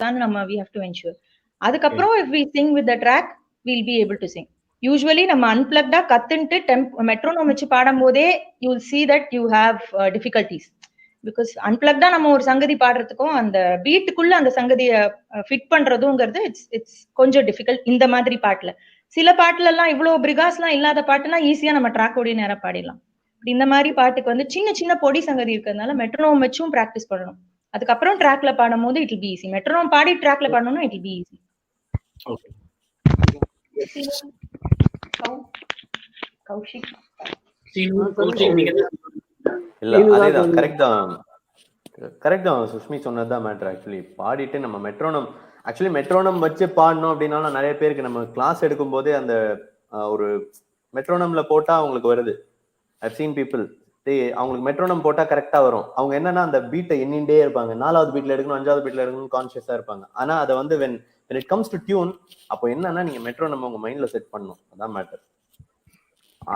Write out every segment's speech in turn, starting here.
தான் நம்ம we have to ensure. அதுக்கப்புறம் if we sing with the track we'll be able to sing. Usually நம்ம அன்பிளக்டா கத்துன்ட்டு மெட்ரோனோம் வச்சு பாடும் போதே you will see that you have difficulties. Because அன்பிளக்டா நம்ம ஒரு சங்கதி பாடுறதுக்கும் அந்த பீட்டுக்குள்ள அந்த சங்கதியை ஃபிட் பண்றதுங்கிறது இட்ஸ் கொஞ்சம் டிஃபிகல்ட். இந்த மாதிரி பாட்டுல சில பாட்டுல எல்லாம் இவ்வளவு பிரிகாஸ் எல்லாம் இல்லாத பாட்டுனா ஈஸியா நம்ம ட்ராக்கோடைய நேரம் பாடிடலாம். இந்த மாதிரி பாட்டுக்கு வந்து சின்ன சின்ன பொடி சங்கதி இருக்கிறதுனால மெட்ரோனோம் வச்சும் பிராக்டிஸ் பண்ணணும். அதுக்கப்புறம் ட்ராக்ல பாடும் போது it will be easy. Metronome பாடி ட்ராக்ல பாடணும்னா it will be easy. Kaushik இல்ல அதேதான், கரெக்ட் தான் சுஷ்மி சொன்னதுதான் மேட்டர். ஆக்சுவலி பாடிட்டு நம்ம மெட்ரோனம் வச்சு பாடணும் அப்படின்னாலும் நிறைய பேருக்கு நம்ம கிளாஸ் எடுக்கும் போதே அந்த ஒரு மெட்ரோனம்ல போட்டா அவங்களுக்கு வருது. I've seen people அவங்களுக்கு மெட்ரோனம் போட்டா கரெக்டா வரும். அவங்க என்னன்னா அந்த பீட்டை எண்ணிண்டே இருப்பாங்க, 4வது பீட்ல எடுக்கணும் 5வது பீட்ல எடுக்கணும் கான்சியஸா இருப்பாங்க. ஆனா அதை வந்து when it comes to tune, அப்போ என்னன்னா நீங்க மெட்ரோனம் உங்க மைண்ட்ல செட் பண்ணணும். அதான் மேட்டர்.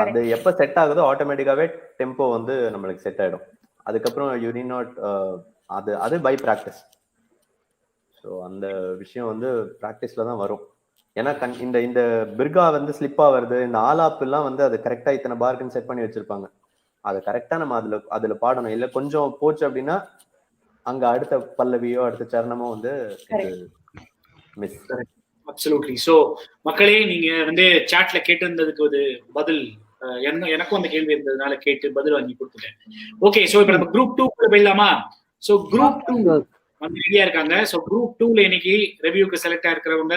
அது எப்ப செட் ஆகுதோ ஆட்டோமேட்டிக்காவே டெம்போ வந்து நம்மளுக்கு செட் ஆயிடும். அதுக்கப்புறம் யூ நீட் நாட் அது பை பிராக்டிஸ். ஸோ அந்த விஷயம் வந்து பிராக்டிஸ்ல தான் வரும். ஏன்னா இந்த பிர்கா வந்து ஸ்லிப்பா வருது, இந்த ஆலாப் எல்லாம் வந்து அது கரெக்டா இத்தனை பார்க்குன்னு செட் பண்ணி வச்சிருப்பாங்க. அது கரெக்டா நம்ம அதுல பாடணும். இல்ல கொஞ்சம் போச்சு அப்படின்னா அங்க அடுத்த பல்லவியோ அடுத்த சரணமோ வந்து மிஸ். அப்சல்யூட்லி. சோ மக்களே, நீங்க வந்து சாட்ல கேட்டிருந்ததுக்கு ஒரு பதில் எனக்கும் அந்த கேள்வி இருந்ததுனால கேட்டு பதில் வாங்கி கொடுத்துட்டேன். ஓகே, சோ இப்ப நம்ம குரூப் 2 போயிடலாமா? சோ குரூப் 2 வந்து ரெடியா இருக்காங்க. சோ குரூப் 2ல இன்னைக்கு ரிவ்யூக்கு செலக்ட் ஆயிருக்கிறவங்க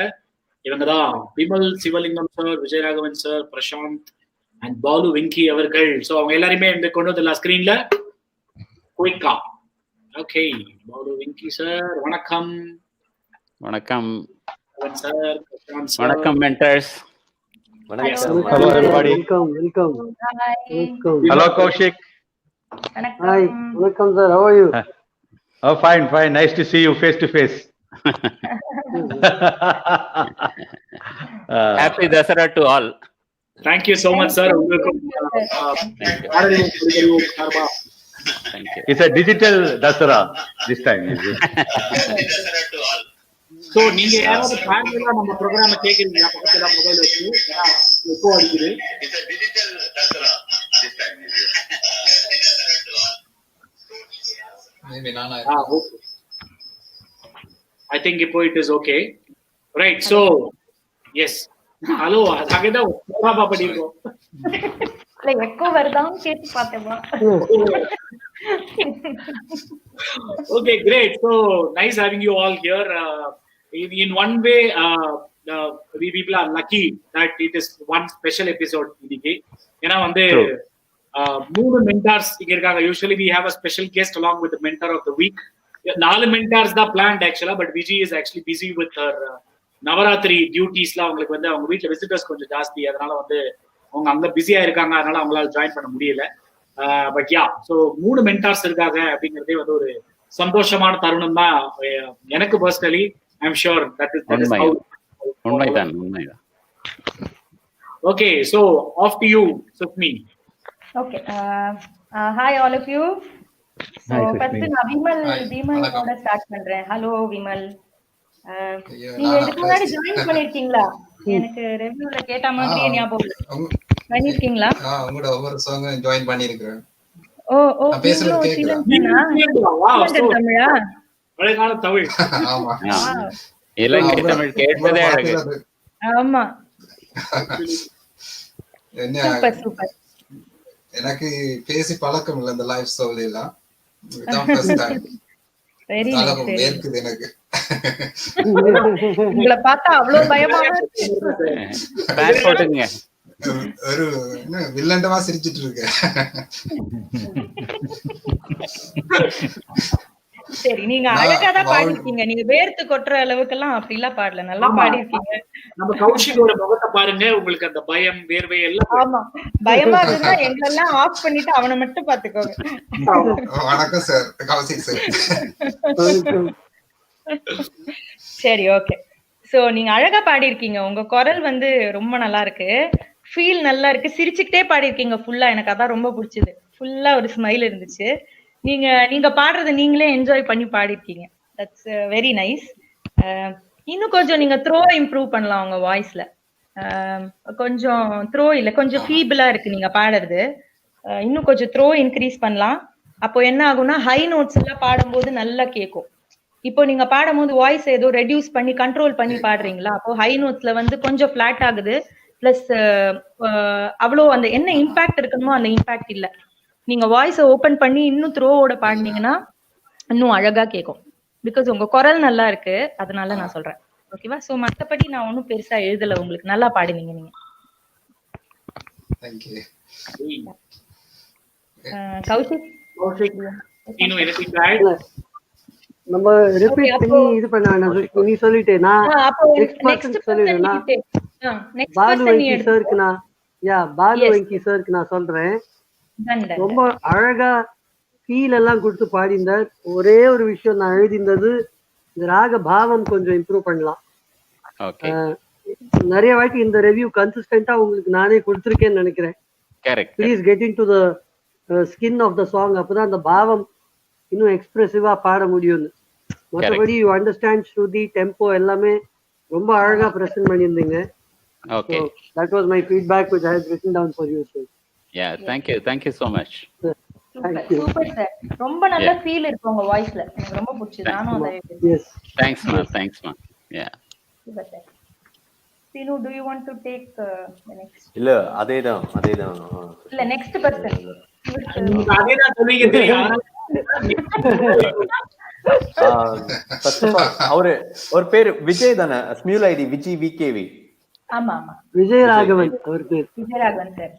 இவங்கதான்: Vimal Sivalingam sir, Vijayaraghavan sir, Prashanth and Balu Venki அவர்கள். சோ அவங்க எல்லாருமே இந்த கொண்டு வந்துடலாம் ஸ்கிரீன்ல குயிக்கா. ஓகே, பாலு வெங்கி சார் வணக்கம். வணக்கம் சார். வணக்கம் மென்டர்ஸ். வணக்கம். Hello everybody. Welcome. Hello Kaushik. Hi. Welcome sir. How are you? Oh, fine. Nice to see you face to face. Happy Dasara to all. Thank you so much sir. Thank you. It's a digital Dasara this time. So நீங்க யாராவது பேரலா நம்ம ப்ரோகிராம கேக்குறீங்களா? பக்கத்துல mobile வச்சு echo அடிக்குது. I think it is okay. Right, so yes. Hello, agada pura padiro. like echo varudam ketti paatema. Okay, great. So nice having you all here. In one way, we people are lucky that it is one special episode இன்னைக்கு. ஏன்னா வந்து 3 mentors இங்க இருக்காங்க. Usually we have a special guest along with the mentor of the week. 4 mentors தான் planned actually, but Vijay is actually busy with her Navaratri டியூட்டிஸ்லாம். அவங்களுக்கு வந்து அவங்க வீட்டுல விசிட்டர்ஸ் கொஞ்சம் ஜாஸ்தி, அதனால வந்து அவங்க அங்க பிஸியா இருக்காங்க, அதனால அவங்களால ஜாயின் பண்ண முடியல. பட் யா, ஸோ 3 மென்டார்ஸ் இருக்காங்க அப்படிங்கிறதே வந்து ஒரு சந்தோஷமான தருணம் தான் எனக்கு personally. I am sure that is how. உண்மைதான். Okay, so off to you Sushmi. Okay, hi all of you. So first நான் விமலோட ஸ்டார்ட் பண்றேன். ஹலோ விமல், நீங்க இதுக்கு முன்னாடி ஜாயின் பண்ணிருக்கீங்களா? எனக்கு ரெவ்யூல கேட்ட மாதிரி ஞாபகம் பண்ணிருக்கீங்களா? உங்களோட ஒவ்வொரு சாங் ஜாயின் பண்ணிருக்கேன். ஓ பேசுறது கேக்குதா? தமிழா? பழையகால தமிழ். ஆமா, இலங்கை தமிழ் கேட்டதே அழகு. ஆமா, என்ன சூப்பர் சூப்பர். எனக்கு பேசி பழக்கம் இல்ல இந்த லைவ் ஷோல எல்லாம். இதான் ஃபர்ஸ்ட் டைம். Very nice. இருக்குது எனக்கு. உங்களை பார்த்தா அவ்வளவு பயமா இருக்கு. பேக் போடுங்க. ஒரு வில்லண்டமா சிரிச்சிட்டு இருக்கு. சரி, நீங்க அழகா தான் பாடிருக்கீங்க. நீங்க வேர்த்து கொட்டுற அளவுக்கு எல்லாம் அப்படிலாம் பாடல, நல்லா பாடிருக்கீங்க. நம்ம கௌஷிகோட முகத்தை பாருங்க, உங்களுக்கு அந்த பயம் வேர்வை எல்லாம். ஆமா, பயமா இருந்தா எங்களெல்லாம் ஆஃப் பண்ணிட்டு அவனை மட்டும் பாத்துக்கோங்க. வணக்கம் சார், கௌஷிக் சார். சரி, ஓகே. சோ நீங்க அழகா பாடிருக்கீங்க. உங்க குரல் வந்து ரொம்ப நல்லா இருக்கு, ஃபீல் நல்லா இருக்கு. சிரிச்சுக்கிட்டே பாடிருக்கீங்க ஃபுல்லா. எனக்கு அதான் ரொம்ப பிடிச்சது. ஃபுல்லா ஒரு ஸ்மைல் இருந்துச்சு. நீங்க பாடுறத நீங்களே என்ஜாய் பண்ணி பாடிருக்கீங்க. That's very nice. இன்னும் கொஞ்சம் நீங்க த்ரோ இம்ப்ரூவ் பண்ணலாம் உங்க வாய்ஸ்ல. கொஞ்சம் த்ரோ இல்ல, கொஞ்சம் ஃபீபிளா இருக்கு நீங்க பாடுறது. இன்னும் கொஞ்சம் த்ரோ இன்க்ரீஸ் பண்ணலாம். அப்போ என்ன ஆகும்னா ஹை நோட்ஸ் எல்லாம் பாடும்போது நல்லா கேட்கும். இப்போ நீங்க பாடும்போது வாய்ஸ் ஏதோ ரெடியூஸ் பண்ணி கண்ட்ரோல் பண்ணி பாடுறீங்களா, அப்போ ஹை நோட்ஸ்ல வந்து கொஞ்சம் ஃபிளாட் ஆகுது. பிளஸ் அவ்வளோ அந்த என்ன இம்பாக்ட் இருக்கணுமோ அந்த இம்பாக்ட் இல்ல. நீங்க வாய்ஸை ஓபன் பண்ணி இன்னும் த்ரோவோட பாடினீங்கன்னா இன்னும் அழகா கேட்கும். பிகாஸ் உங்க குரல் நல்லா இருக்கு, அதனால நான் சொல்றேன். ஓகேவா? சோ மத்தபடி நான் ஒன்னும் பெருசா எழுதல, உங்களுக்கு நல்லா பாடுனீங்க நீங்க. Thank you. கௌஷிக் இன்னும் anything to add? நம்ம ரிப்பீட் பண்ணி இது பண்ண வேண்டாம். நீ சொல்லிட்டேனா நெக்ஸ்ட் பர்சன் சொல்லிடுனா பாலு வெங்கி சாருக்கு நான் பாலு வெங்கி சாருக்கு நான் சொல்றேன். ரொம்ப அழகா ஃபீல் எல்லாம் கொடுத்து பாடிந்தார். ஒரே ஒரு விஷயம் நான் எழுதிந்தது, இந்த ராக பாவம் கொஞ்சம் இம்ப்ரூவ் பண்ணலாம். நிறைய வாட்டி இந்த ரிவ்யூ கன்சிஸ்டன்டா உங்களுக்கு நானே கொடுத்துருக்கேன்னு நினைக்கிறேன். Please get into the skin of the song. அப்பதான் அந்த பாவம் இன்னும் எக்ஸ்பிரசிவா பாட முடியும்னு. மற்றபடி யூ அண்டர்ஸ்டாண்ட் ஸ்ருதி டெம்போ எல்லாமே ரொம்ப அழகா பிரசன்ட் பண்ணியிருந்தீங்க. Okay. So that was my feedback which I had written down for you, sir. Yeah, thank you so much. Thank you. Super sir. ரொம்ப நல்ல ஃபீல் இருக்கு உங்க வாய்ஸ்ல. எனக்கு ரொம்ப பிடிச்சது. நானும் அதை Yes. Thanks ma. Yeah. Super sir. Sinu, do you want to take the next? இல்ல அதேதான். இல்ல நெக்ஸ்ட் பர்சன். அதேதான் சொல்வீங்க தெரியும். ஃபர்ஸ்ட் ஆஃப் ஆல் அவரு ஒரு பேர் விஜய் தானே, ஸ்மியூல் ஐடி விஜய் விகேவி. ஆமா விஜயராகவன் அவர் பேர். விஜயராகவன் சார்.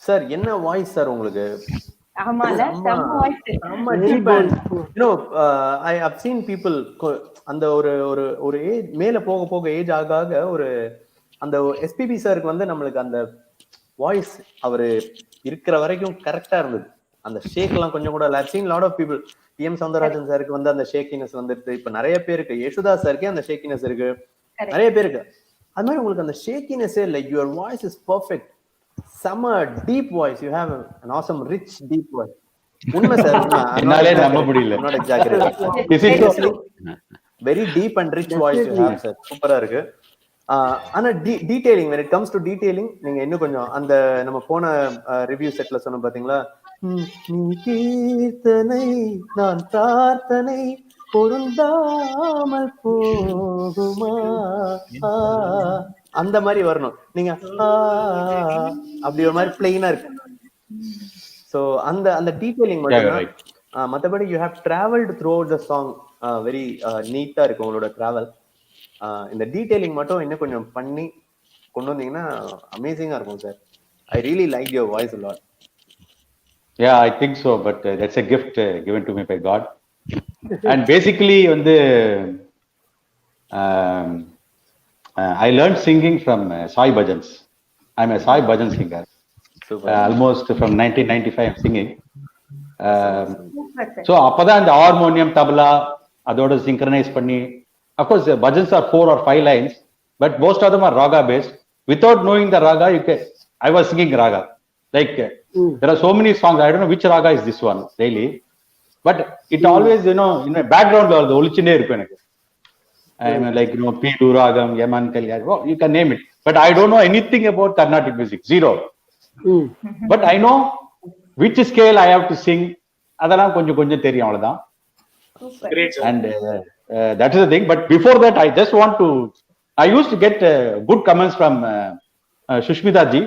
சார் என்ன வாய்ஸ் சார் உங்களுக்கு? ஆமால செம்ம voice. I have seen people அந்த ஒரு ஏஜ் மேல போக ஏஜ் ஆக ஒரு அந்த எஸ்பிபி சாருக்கு வந்து நம்மளுக்கு அந்த வாய்ஸ் அவரு இருக்கிற வரைக்கும் கரெக்டா இருந்தது. அந்த ஷேக் எல்லாம் கொஞ்சம் கூட I've seen lot of people. PM Soundararajan சாருக்கு வந்து அந்த ஷேக்கினஸ் வந்துருது. இப்ப நிறைய பேருக்கு யேசுதாஸ் சாருக்கே அந்த ஷேக்கினஸ் இருக்கு, நிறைய பேருக்கு. அது மாதிரி உங்களுக்கு அந்த ஷேக்கினஸே like your voice is perfect. செம deep voice. You have an awesome rich deep voice. உண்மை சார். என்னாலே நம்ப முடியல. not exaggerating. Very deep and rich voice you have sir. சூப்பரா இருக்கு. ஆனா detailing, when it comes to detailing நீங்க இன்னும் கொஞ்சம் அந்த நம்ம போன ரிவ்யூ செட்ல சொன்னோம் பாத்தீங்களா, நீ கீர்த்தனை நான் பிரார்த்தனை பொருந்தாமல் போகுமா, அந்த மாதிரி வரணும். நீங்க அப்படி ஒரு மாதிரி பிளெயினா இருக்கு. சோ அந்த டீடைலிங் மட்டும். மத்தபடி you have travelled through out the song very நீட்டா இருக்கு உங்களோட டிராவல். இந்த டீடைலிங் மட்டும் இன்னும் கொஞ்சம் பண்ணி கொண்டு வந்தீங்கன்னா அமேசிங்கா இருக்கும் sir. I really like your voice a lot. Yeah, I think so, but that's a gift given to me by God. And basically வந்து I learned singing from Sai Bhajans. I'm a Sai Bhajan singer. Almost from 1995 I'm singing. So அப்பதான் அந்த harmonium tabla அதோட synchronize பண்ணி, of course bhajans are 4 or 5 lines, but most of them are raga based. Without knowing the raga, I was singing raga. Like there are so many songs, I don't know which raga is this one really, but it always in a background la olichine irukku enakku. I mean like Pilu ragam, Yaman Kalyani, you can name it, but I don't know anything about Carnatic music, zero. But I know which scale I have to sing, adala konjam theriyum avladha. Great sir. And that is the thing. But before that I used to get good comments from Shushmita ji.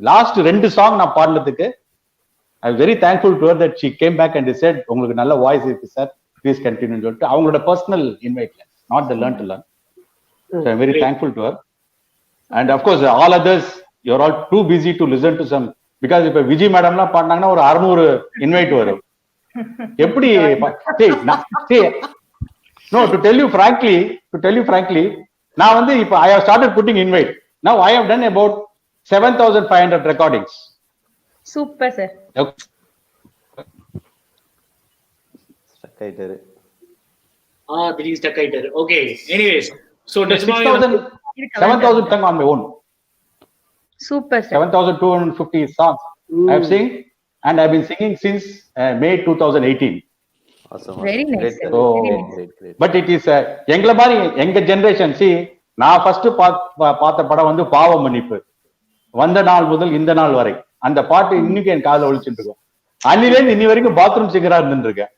Last 2 song நான் பாடுறதுக்கு I very thankful to her that she came back and said உங்களுக்கு நல்ல voice இருக்கு sir, please continue சொல்லிட்டு அவங்களோட personal இன்வைட்ல, not the learn to learn. So I'm very thankful to her. And of course all others, you're all too busy to listen to some, because இப்ப விஜய் மேடம்லாம் பாடினாங்கன்னா ஒரு 600 invite வரும். எப்படி no, to tell you frankly நான் வந்து இப்ப I have started putting invite. Now I have done about 7,500 recordings. Super sir. Stuck ஆயிட்டாரு. This is stuck ஆயிட்டாரு. Okay, anyways, so 7,000 sung on my own. Super sir. 7,250 songs I have sing, and I have been singing since May 2018. Awesome, Very awesome. nice, Great, sir. sir. So, Great. But it is எங்களை மாதிரி எங்க generation நான் first பார்த்த படம் வந்து பாவ மன்னிப்பு. வந்த நாள் முதல் இந்த நாள் வரை அந்த பாட்டு இன்னைக்கு என் காதுல ஒழிச்சுட்டு இருக்கும். அன்னிலேருந்து இன்னி வரைக்கும் பாத்ரூம் சிங்கரா இருந்துட்டு இருக்கேன்.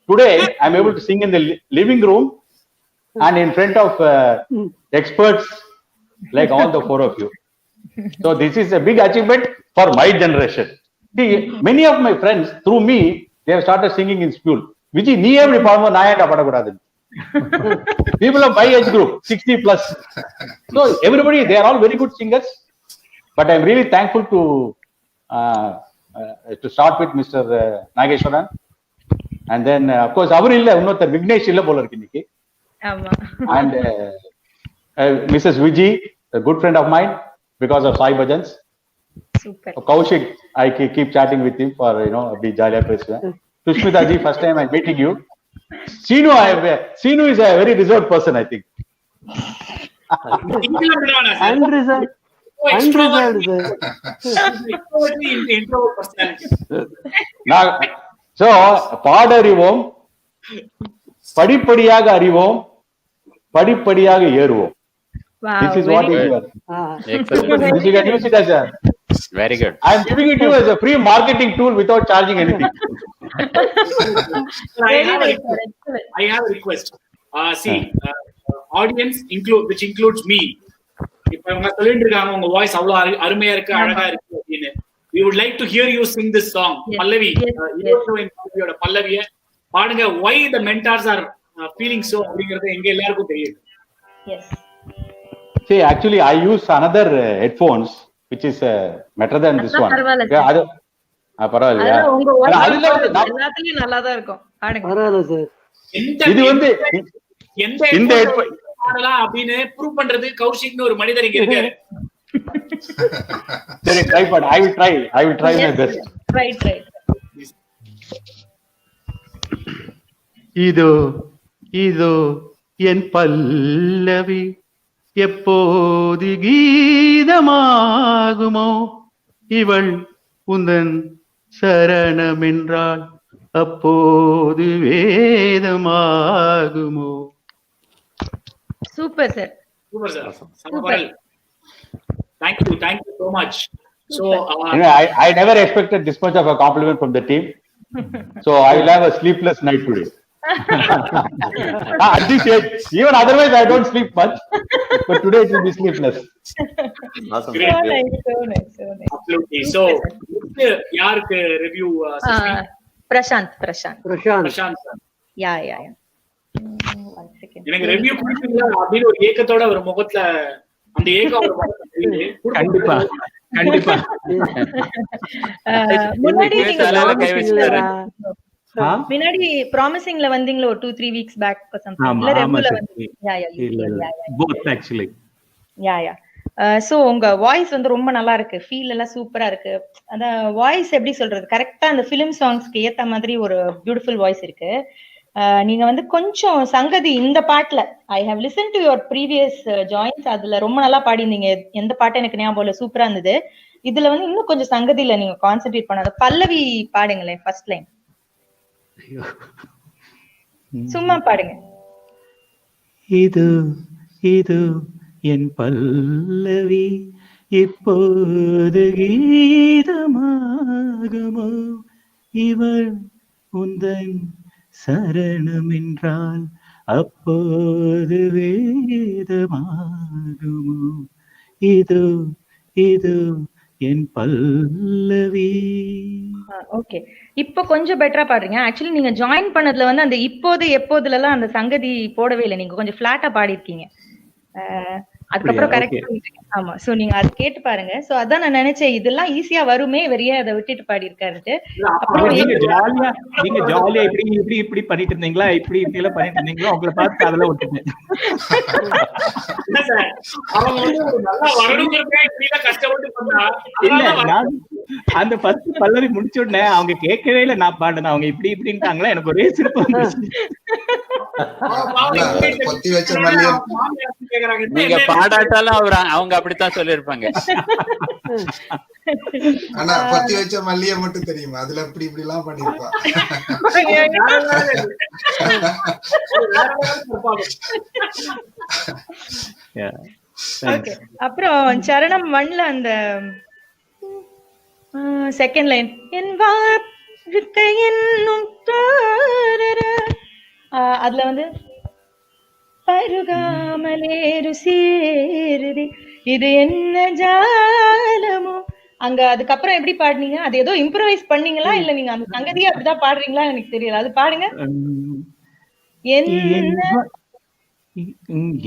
Today I am able to Singh in the living room and in front of experts like all the four of you. So this is a big achievement for my generation. See, many of my friends through me they have started singing in school. Vijay, nee every paadamo na enda padakudadu. People of my age group 60 plus. So everybody they are all very good singers. But I am really thankful to start with Mr. Nageshwaran, and then of course avaru illa unnother Vignesh illa pola irukku inniki. And Mrs. Vijay, a good friend of mine because of Sai Bhajans. Super. Kaushik, I keep chatting with him for be jolly person. Sushmita ji, first time I'm meeting you. Sinu is a very reserved person, I think. Unreserved, So பாடறிவோம், படிப்படியாக அறிவோம், படிப்படியாக ஏறுவோம். This is what is your. Excellent. You can use it as a. Very good. I am giving it to you as a free marketing tool without charging anything. I have a request. Audience which includes me. இப்ப இவங்க சொல்லிட்டு இருக்காங்க உங்க voice அவ்வளவு அருமையா இருக்கு, அழகா இருக்கு அப்படின்னு. We would like to hear you sing this song. Pallavi, Pallaviயோட பல்லவிய பாடுங்க. Why the mentors are feeling so அப்படிங்கறது எங்க எல்லாருக்கும் தெரியும். Yes. See, actually, I use another headphones, which is better than this one. அது பரவாயில்லையா? எல்லாத்துலயும் நல்லா தான் இருக்கும். பரவாயில்ல சார். இது வந்து இந்த ஹெட்போன் பாடலாம் அப்படின்னு ப்ரூவ் பண்றது கௌஷிக்னு ஒரு மனிதர் இங்க இருக்காரு. சரி, ட்ரை பண்ணு. I will try my best. Right. இதோ என் பல்லவி எப்போது கீதமாகுமோ, இவள் உந்தன் சரணம் என்றால் அப்போது வேதமாகுமோ. Super sir. Thank you so much. So I never expected this much of a compliment from the team. So I will have a sleepless night today. At this age, even otherwise I don't sleep much, but today it will be sleepless. Awesome. Great. So nice. Absolutely. So யாருக்கு review? Prashant. Yeah. One second. எனக்கு review கொடுத்தீங்க அப்படின ஒரு ஏக்கத்தோட ஒரு முகத்துல அந்த ஏக்கம் ஒரு முகத்துல தெரியுது. கண்டிப்பா முன்னாடி முன்னாடி ப்ராமிசிங்ல வந்தீங்களா ஒரு 2-3 வீக்ஸ் பேக் or something இல்ல ரெகுலரா வந்தீங்க. both actually. Yeah. சோ உங்க வாய்ஸ் வந்து ரொம்ப நல்லா இருக்கு, ஃபீல் எல்லாம் சூப்பரா இருக்கு. அந்த வாய்ஸ் எப்படி சொல்றது, கரெக்டா அந்த ஃபிலிம் சாங்ஸ்க்கு ஏத்த மாதிரி ஒரு பியூட்டிஃபுல் வாய்ஸ் இருக்கு. நீங்க வந்து கொஞ்சம் சங்கதி இந்த பாட்டுல I have listen to your previous joins, அதுல ரொம்ப நல்லா பாடினீங்க. எந்த பாட்டு எனக்கு ஞாபகம் இல்ல, சூப்பரா இருந்தது. இதுல வந்து இன்னும் கொஞ்சம் சங்கதியில நீங்க கான்சென்ட்ரேட் பண்ணாத பல்லவி பாடுங்களேன், ஃபர்ஸ்ட் லைன் சும்மா பாடுங்க. இது என் பல்லவி இப்போது கீதமாகுமோ, இவள் உந்தன் சரணம் என்றால் அப்போது வேதமாகுமோ, இது என் பல்லவி. ஓகே, இப்போ கொஞ்சம் பெட்டரா பாடுறீங்க. ஆக்சுவலி நீங்க ஜாயின் பண்ணதுல வந்து அந்த இப்போது எப்போதுல எல்லாம் அந்த சங்கதி போடவே இல்லை, நீங்க கொஞ்சம் பிளாட்டா பாடி இருக்கீங்க. அதுக்கப்புறம் கரெக்ட். ஆமா, சோ நீங்க அது கேட்டு பாருங்க. சோ அதான் நான் நினைச்சேன் இதெல்லாம் ஈஸியா வருமே, வெறியா அதை விட்டுட்டு பாடி இருக்காருட்டு. அப்புறம் நீங்க ஜாலியா இப்படி பண்ணிட்டு இருந்தீங்களா, இப்படி எல்லாம் பண்ணிட்டு இருந்தீங்களா, உங்களை பார்த்து அதெல்லாம் விட்டுட்டேன். அந்த ஃபர்ஸ்ட் பல்லவி முடிச்ச உடனே அவங்க கேட்கவே இல்லை நான் பாடுனேன், அவங்க இப்படின்ட்டாங்களா, எனக்கு ஒரே சிறப்பு வந்துச்சு. கேக்குறாங்க. நீங்க பாடாட்டாலும் அவங்க அப்படித்தான் சொல்லியிருப்பாங்க. ஆனா பத்தி வச்ச மல்லிய மட்டும் தெரியுமா, அதுல இப்படி இப்படி எல்லாம் பண்ணிருப்பா. அப்புறம் சரணம் 1ல அந்த செகண்ட் லைன் என் வாழ்க்கை என்னும் அதுல வந்து பருகாமலே ருசியேறுதே இது என்ன ஜாலமோ, அங்க அதுக்கப்புறம் எப்படி பாடுனீங்க? அது ஏதோ இம்ப்ரவைஸ் பண்ணீங்களா இல்ல நீங்க அந்த சங்கதியை அப்படிதான் பாடுறீங்களா எனக்கு தெரியல. அது பாடுங்க.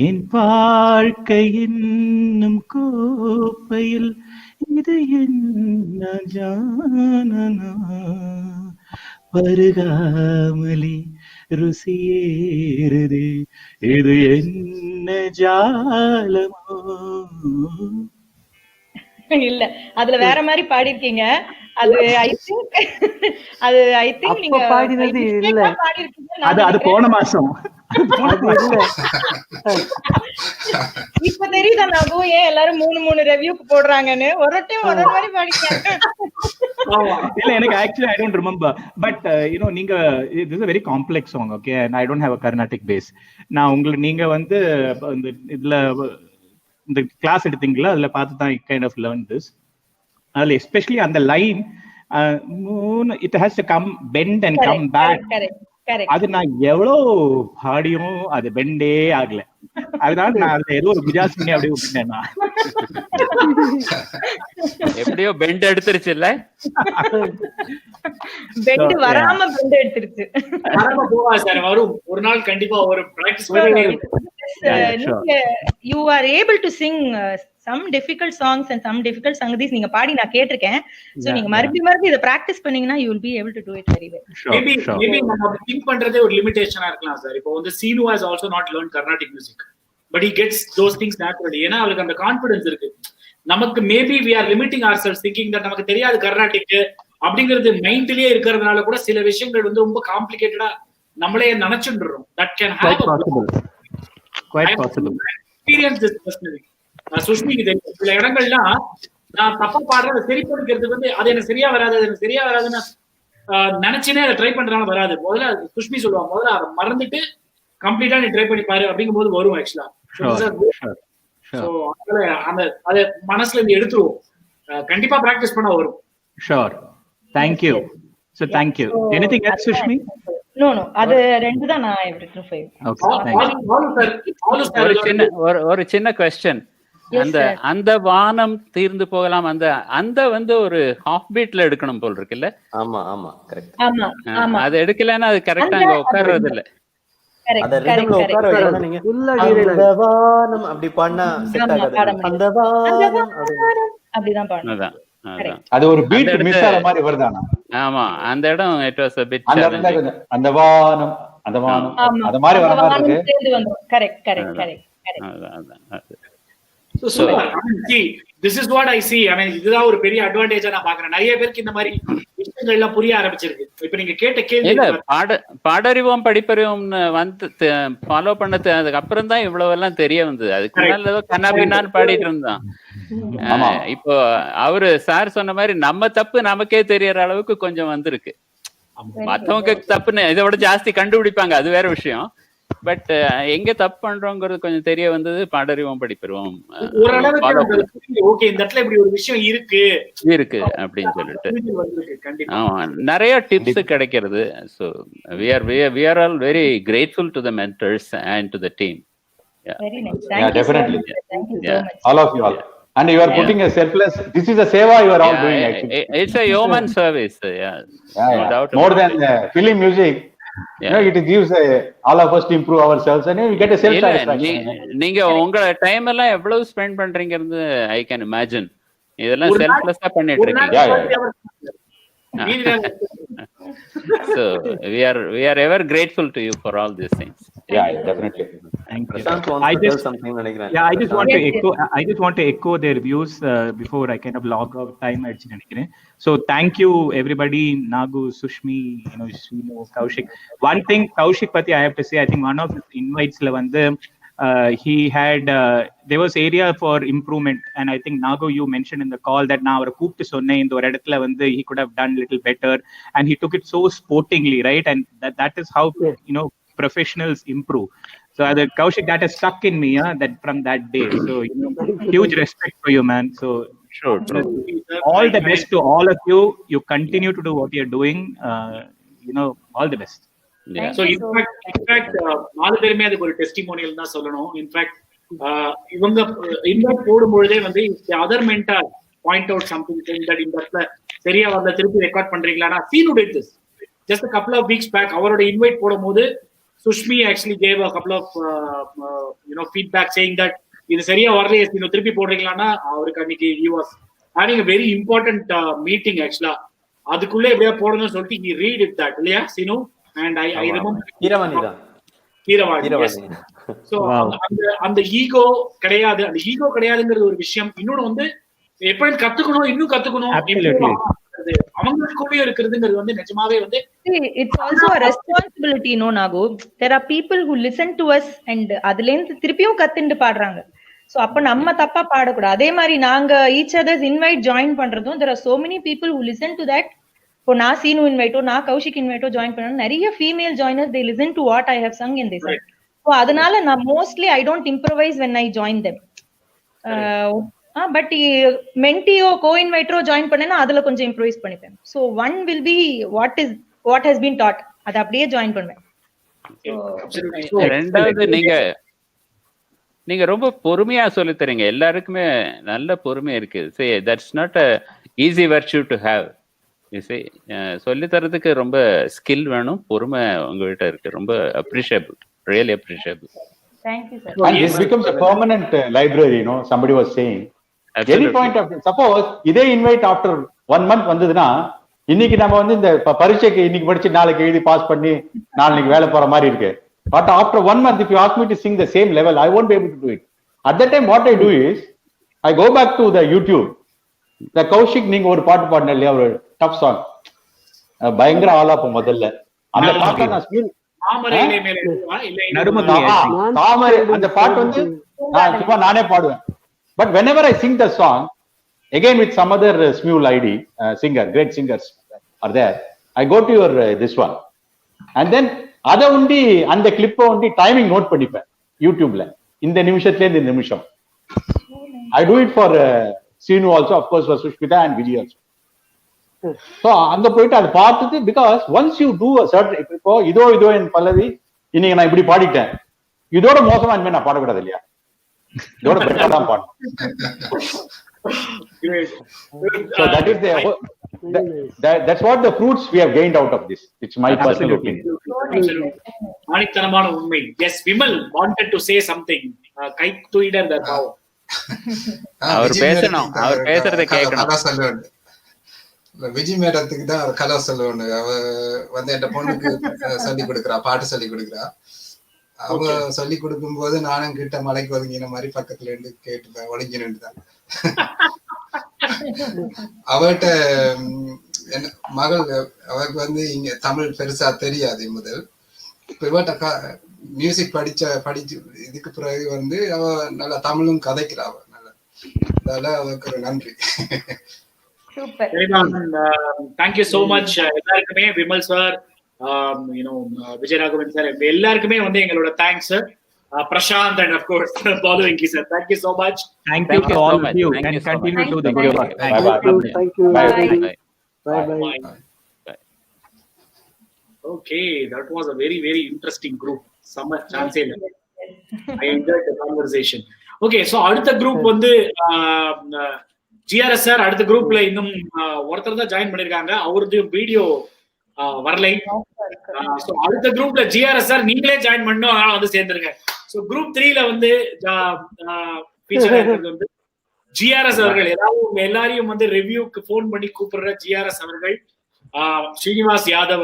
என் வாழ்க்கை என்னும் கோப்பையில் இது என்ன ஜானனா பருகாமலே ருசியேறுதே இது என்ன ஜாலமோ. இல்ல அதுல வேற மாதிரி பாடி இருக்கீங்க. அது ஐ திங்க் நீங்க பாடினது இல்ல, அது போன மாசம். இப்ப தெரியுதா நாகு ஏன் எல்லாரும் 3 ரிவ்யூக்கு போடுறாங்கன்னு? ஒரு டைம் ஒரு மாதிரி பாடிட்டாங்க. இல்ல எனக்கு actually I don't remember, but நீங்க this is a very complex song, okay, and I don't have a Carnatic base. நான் உங்களுக்கு நீங்க வந்து இந்த இதுல இந்த கிளாஸ் எடுத்தீங்களா, அதுல பார்த்து தான் கைண்ட் ஆஃப் லேர்ன் திஸ். அதுல எஸ்பெஷலி அந்த line it has to come bend and come back. அது நான் எவ்வளவு பாடியும் அது பெண்டே ஆகல. அதனால நான் அதுல ஏதோ ஒரு குஜாசினி அப்படியே விட்டுட்டேன். எப்படியோ பெண்ட் எடுத்துருச்சு இல்ல, பெண்ட் வராம பெண்ட் எடுத்துருச்சு. வராம போவா சார், வரும் ஒரு நாள் கண்டிப்பா ஒரு பிராக்டிஸ் பண்ணி. You are able to sing some difficult songs and some difficult sangadis நீங்க பாடி நான் கேட்டிருக்கேன். சோ நீங்க மறுபடியும் இத பிராக்டிஸ் பண்ணீங்கன்னா you will be able to do it very well. Maybe நம்ம திங்க் பண்றதே ஒரு லிமிட்டேஷனா இருக்கலாம் சார். இப்போ வந்து Sinu has also not learned Carnatic music, but he gets those things naturally. ஏன்னா அவருக்கு அந்த கான்ஃபிடன்ஸ் இருக்கு. நமக்கு maybe we are limiting ourselves thinking that நமக்கு தெரியாது கர்நாடிக் அப்படிங்கிறது மைண்ட்லயே இருக்கிறதுனால கூட சில விஷயங்கள் வந்து ரொம்ப காம்ப்ளிகேட்டடா நம்மளே நினைச்சுடுறோம். that can have quite possible experience this personally. சுஷ்மிக்கு தெரியும் சில இடங்கள்லாம் நான் தப்பா பாடுறத சரி பண்ணிக்கிறதுக்கு வந்து அது எனக்கு சரியா வராதுன்னு நினைச்சுனே அதை ட்ரை பண்றதுனால வராது. முதல்ல சுஷ்மி சொல்லுவாங்க, முதல்ல அதை மறந்துட்டு கம்ப்ளீட்டா நீ ட்ரை பண்ணி பாரு அப்படிங்கும் போது வரும் ஆக்சுவலா. அந்த அதை மனசுல இருந்து எடுத்துருவோம். கண்டிப்பா பிராக்டிஸ் பண்ண வரும். Sure. Thank you. So thank you. Anything else, Sushmi? No, அது ரெண்டு தான் நான் everything fine. ஒரு சின்ன क्वेश्चन. அந்த வானம் தீர்ந்து போகலாம், அந்த வந்து ஒரு ஹாஃப் பீட்ல எடுக்கணும் போல் இருக்குல்ல? ஆமா ஆமா கரெக்ட். ஆமா அது எடுக்கலன்னா அது கரெக்ட்டா அங்க உட்கார்றது இல்ல. அத ரிதம்ல உட்கார வைக்கணும். நீங்க அந்த வானம் அப்படி பாடினா செட் ஆகாது. அந்த வானம் அப்படிதான் பாடணும். அது ஒரு பீட் மிஸ் ஆற மாதிரி வருதானா? ஆமா அந்த இடம் it was a bit challenging. அந்த வானம் அந்த மாதிரி வர மாதிரி இருக்கு. Correct. So super. I mean, see, this is what I see. I mean, இதுதான் ஒரு பெரிய அட்வான்டேஜா நான் பாக்குறேன். நிறைய பேருக்கு இந்த மாதிரி விஷயங்கள் எல்லாம் புரிய ஆரம்பிச்சிருக்கு. இப்ப நீங்க கேட்ட கேள்வி பாடறிவோம் படிப்பறிவோம்னு வந்து ஃபாலோ பண்ணது அதுக்கு அப்புறம் தான் இவ்வளவு எல்லாம் தெரிய வந்தது. அதுக்கு முன்னால ஏதோ கண்ணாபின்னான்னு பாடிட்டு இருந்தான். இப்போ அவரு சார் சொன்ன மாதிரி நம்ம தப்பு நமக்கே தெரியற அளவுக்கு கொஞ்சம் வந்திருக்கு. மத்தவங்க தப்புன்னு இதை விட ஜாஸ்தி கண்டுபிடிப்பாங்க, அது வேற விஷயம். பட் எங்க தப்பு பண்றோங்கிறது கொஞ்சம் தெரிய வந்தது. பாடறிவோம் படிப்பறிவோம் இருக்கு அப்படின்னு சொல்லிட்டு நிறைய டிப்ஸ் கிடைக்கிறது. So we are all very grateful to the mentors and to the team. Very nice. Definitely. All of you all. And you are putting a selfless, this is a seva you are all doing actually. It's a yeoman service. No doubt. More than film music, it gives all of us to improve ourselves and we get a self satisfaction. நீங்க உங்க time எல்லாம் எவ்வளவு spend பண்றீங்கிறது I can imagine. இதெல்லாம் செல்ஃப்லெஸ்ஸா பண்ணிட்டு இருக்கீங்க. So we are ever grateful to you for all these things. Yeah, definitely. Thank you. I just want to echo their views before I kind of log out time aidchu nenikiren. So thank you everybody, Nagu, Sushmi, Srinu, Kaushik. One thing Kaushik pati I have to say, I think one of the invites la vandu he had there was area for improvement, and I think Nago, you mentioned in the call that na avara kooptu sonna indha or edathila vandu he could have done little better, and he took it so sportingly, right? And that is how professionals improve. So as a Kaushik, that has stuck in me, that from that day. So huge respect for you, man. So sure, all the best to all of you. You continue to do what you're doing. All the best. Yeah. So in fact நாலு பேருமே அதுக்கு ஒரு testimonial தான் சொல்லணும். In fact இவங்க invite போடும்பொழுதே வந்து other mentor point out something that இந்த இடத்துல சரியா வரல, திருப்பி ரெக்கார்ட் பண்றீங்களானா Seenu did this just a couple of weeks back. அவரோட இன்வைட் போடும்போது Sushmi actually gave a couple of feedback saying that இது சரியா வரலையே சீனு, திருப்பி போடுறீங்களானா அவருக்கு அன்னைக்கு he was having a very important meeting actually. அதுக்குள்ள எப்படியா போடணும்னு சொல்லிட்டு he read it that இல்லையா Seenu? And I remember Keeravani. So அந்த ஈகோ கிடையாது, அந்த ஈகோ கிடையாதுங்கிறது ஒரு விஷயம். இன்னொன்னு வந்து எப்பவும் கத்துக்கணும், இன்னும் கத்துக்கணும், அவங்களுக்குள்ளே இருக்கிறதுங்கிறது வந்து நிஜமாவே வந்து it's also a responsibility. No Nago, there are people who listen to us and அதுல இருந்து திருப்பியும் கத்துண்டு பாடுறாங்க. சோ அப்ப நம்ம தப்பா பாடக்கூடாது. அதே மாதிரி நாங்க each others invite join பண்றதும் there are so many people who listen to that. இப்போ நான் சீனு இன்வைட்டோ நான் கௌஷிக் இன்வைட்டோ ஜாயின் பண்ணணும், நிறைய female joiners they listen to what I have sung in this. So அதனால நான் mostly I don't improvise when I join them. But மென்டியோ கோ-இன்வைட்டரோ join பண்ணேன்னா அதுல கொஞ்சம் இம்ப்ரூவைஸ் பண்ணிப்பேன். So one will be what has been taught, அத அப்படியே ஜாயின் பண்ணுவேன். ரெண்டாவது நீங்க ரொம்ப பொறுமையா சொல்லி தரீங்க, எல்லாருக்குமே நல்ல பொறுமை இருக்கு. See, that's not a easy virtue to have. சொல்லி தரதுக்கு ரொம்ப ஸ்கில் வேணும், பொறுமை உங்ககிட்ட இருக்கு. ரொம்ப appreciable, really appreciable. Thank you sir. And this becomes a permanent library, somebody was saying. Any point of suppose இதே இன்வைட் ஆஃப்டர் 1 month வந்ததுன்னா, இன்னைக்கு நம்ம வந்து இந்த பரீட்சைக்கு இன்னைக்கு படிச்சு நாளைக்கு எழுதி பாஸ் பண்ணி நாளைக்கு வேலை போற மாதிரி இருக்கு. But after 1 month, if you ask me to sing the same level, I won't be able to do it. At that time, what I do is, I go back to the YouTube. The Kaushik, நீங்க ஒரு பாட்டு பாடின இல்லையா, ஒரு tough song, பயங்கர ஆலாப்பு முதல்ல அந்த பாட்டை நான் தாமரை அந்த பாட்டு வந்து நான் சும்மா நானே பாடுவேன். But whenever I sing the song, again with some other Smule ID singer, great singers are there, I go to your this one, and then அதை உண்டி அந்த கிளிப்பை உண்டி டைமிங் நோட் பண்ணிப்பேன் யூடியூப்ல, இந்த நிமிஷத்துல இருந்து இந்த நிமிஷம். I do it for Sinu also, of course, for Sushmita and Vijay also. So அங்க போயிட்டு அதை பார்த்துட்டு, because once you do a certain, இப்போ இதோ என் பல்லவி இன்னைக்கு நான் இப்படி பாடிட்டேன், இதோட மோசமா இனிமே நான் பாடக்கூடாது இல்லையா, இதோட பெட்டரா தான் பாடணும். So that's what the fruits we have gained out of this. It's my personal opinion. மாணித்தனமான உண்மை. Yes, Vimal wanted to say something. Guy தூயிடர் the cow. அவர் பேசணும், அவர் பேசுறதை கேட்கணும். விஜய் மேடத்துக்கு தான் கலை சொல்லுவானு. அவ வந்து என் பொண்ணுக்கு சொல்லி கொடுக்குறா, பாட்டு சொல்லி கொடுக்குறா. அவ சொல்லி கொடுக்கும் போது நானும் கிட்ட மலைக்கு ஒதுங்கின மாதிரி பக்கத்துல இருந்து கேட்டுப்பேன், ஒதுங்கி நின்றுதான். அவட்ட மகள் அவருக்கு வந்து இங்க தமிழ் பெருசா தெரியாது முதல். இப்ப இவட்ட மியூசிக் படிச்சு இதுக்கு பிறகு வந்து அவ நல்லா தமிழும் கதைக்கிறா. அவ நல்லா, அதனால அவருக்கு ஒரு நன்றி. தேங்க்யூ சோ மச் எல்லாருக்குமே. விமல் சார், விஜயராகவன் சார், எல்லாருக்குமே வந்து எங்களோட thanks. Prashant and of course Balu Venki sir, thank you so much. Thank you to all of you, and continue to do the good work. Thank you. Bye. Okay, that was a very very interesting group. Summer chance. I enjoyed the conversation. Okay, so அடுத்த group வந்து GRS sir அடுத்த groupல இன்னும் ஒருத்தர் தான் join பண்ணிருக்காங்க. அவருடைய video வரலை. So அடுத்த groupல GRS sir நீங்களே ஜாயின் பண்ணனும், அதனால வந்து சேர்ந்துருங்க. So group 3ல வந்து ஃபீச்சர் ஆயிருக்கு வந்து GRS அவர்கள். ஏதாவது உங்க எல்லாரையும் வந்து ரிவ்யூக்கு ஃபோன் பண்ணி கூப்பிடுற GRS அவர்கள், ஸ்ரீனிவாஸ் யாதவ்